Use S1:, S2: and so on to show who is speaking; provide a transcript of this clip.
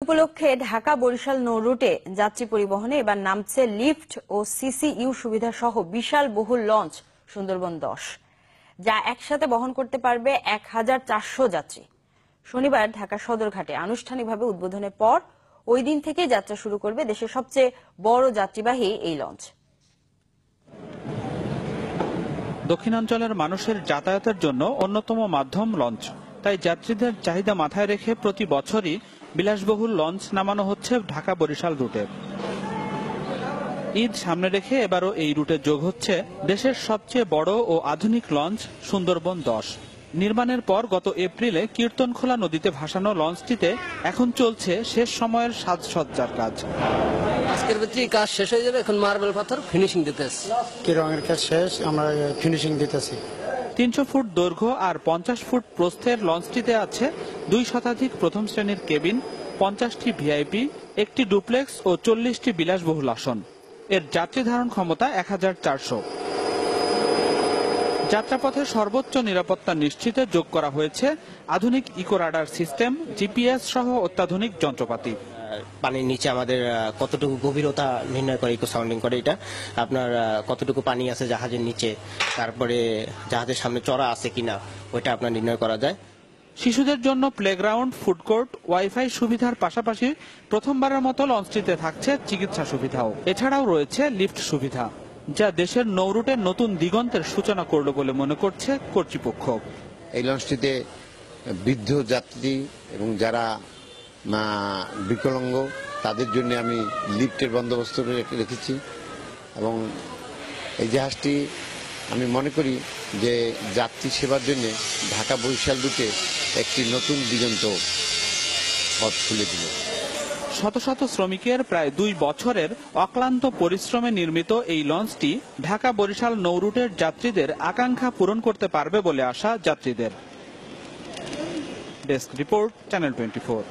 S1: উপলক্ষে ঢাকা বরিশাল নৌ রুটে যাত্রী পরিবহনে এবার নামছে লিফট ও সিসিইউ সুবিধা সহ বিশাল বহুল লঞ্চ সুন্দরবন 10, যা একসাথে বহন করতে পারবে 1400 যাত্রী। শনিবার ঢাকা সদরঘাটে আনুষ্ঠানিকভাবে উদ্বোধনের পর ওই দিন থেকে যাত্রা শুরু করবে দেশের সবচেয়ে বড় যাত্রীবাহী এই লঞ্চ।
S2: দক্ষিণাঞ্চলের মানুষের যাতায়াতের জন্য অন্যতম মাধ্যম লঞ্চ, তাই যাত্রীদের চাহিদা মাথায় রেখে প্রতি বছরই বিলাসবহুল লঞ্চ নামানো হচ্ছে ঢাকা বরিশাল রুটে। ঈদ সামনে রেখে এবারও এই রুটে যোগ হচ্ছে দেশের সবচেয়ে বড় ও আধুনিক লঞ্চ সুন্দরবন 10। নির্মাণের পর গত এপ্রিলে কীর্তনখোলা নদীতে ভাসানো লঞ্চটিতে এখন চলছে শেষ সময়ের সাজসজ্জার কাজ।
S3: আজকের ভিতরে কাজ শেষ হয়ে যাবে, এখন মার্বেল পাথর ফিনিশিং দিতেছি।
S4: কি রঙের কাজ শেষ, আমরা ফিনিশিং দিতেছি।
S2: 300 ফুট দৈর্ঘ্য আর 50 ফুট প্রস্থের লঞ্চটিতে আছে 2 শতাধিক প্রথম শ্রেণীর কেবিন, 50টি ভিআইপি, একটি ডুপ্লেক্স ও 40টি বিলাসবহুল আসন। এর যাত্রী ধারণ ক্ষমতা 1400। যাত্রাপথে সর্বোচ্চ নিরাপত্তা নিশ্চিতে যোগ করা হয়েছে আধুনিক ইকো রাডার সিস্টেম, জিপিএস সহ অত্যাধুনিক যন্ত্রপাতি।
S5: পানির নিচে আমাদের কতটুকু গভীরতা নির্ণয় করে, ইকো সাউন্ডিং করে এটা আপনার কতটুকু পানি আছে জাহাজের নিচে, তারপরে জাহাজের সামনে চড়া আছে কিনা ওইটা আপনার নির্ণয় করা যায়।
S2: শিশুদের জন্য প্লেগ্রাউন্ড, ফুডকোর্ট, ওয়াইফাই সুবিধার পাশাপাশি প্রথমবারের মতো লঞ্চটিতে থাকছে চিকিৎসা সুবিধাও। এছাড়াও রয়েছে লিফট সুবিধা, যা দেশের নৌরুটের নতুন দিগন্তের সূচনা করল বলে মনে করছে কর্তৃপক্ষ।
S6: এই লঞ্চটিতে বৃদ্ধ যাত্রী এবং যারা বিকলাঙ্গ তাদের জন্য আমি লিফটের বন্দোবস্ত রেখেছি এবং এই জাহাজটি আমি মনে করি যে যাত্রী সেবার জন্য ঢাকা বরিশাল রুটে একটি নতুন দিগন্ত পথ খুলে দিল।
S2: শত শত শ্রমিকের প্রায় 2 বছরের অক্লান্ত পরিশ্রমে নির্মিত এই লঞ্চটি ঢাকা বরিশাল নৌরুটের যাত্রীদের আকাঙ্ক্ষা পূরণ করতে পারবে বলে আশা যাত্রীদের। Desk report, channel 24।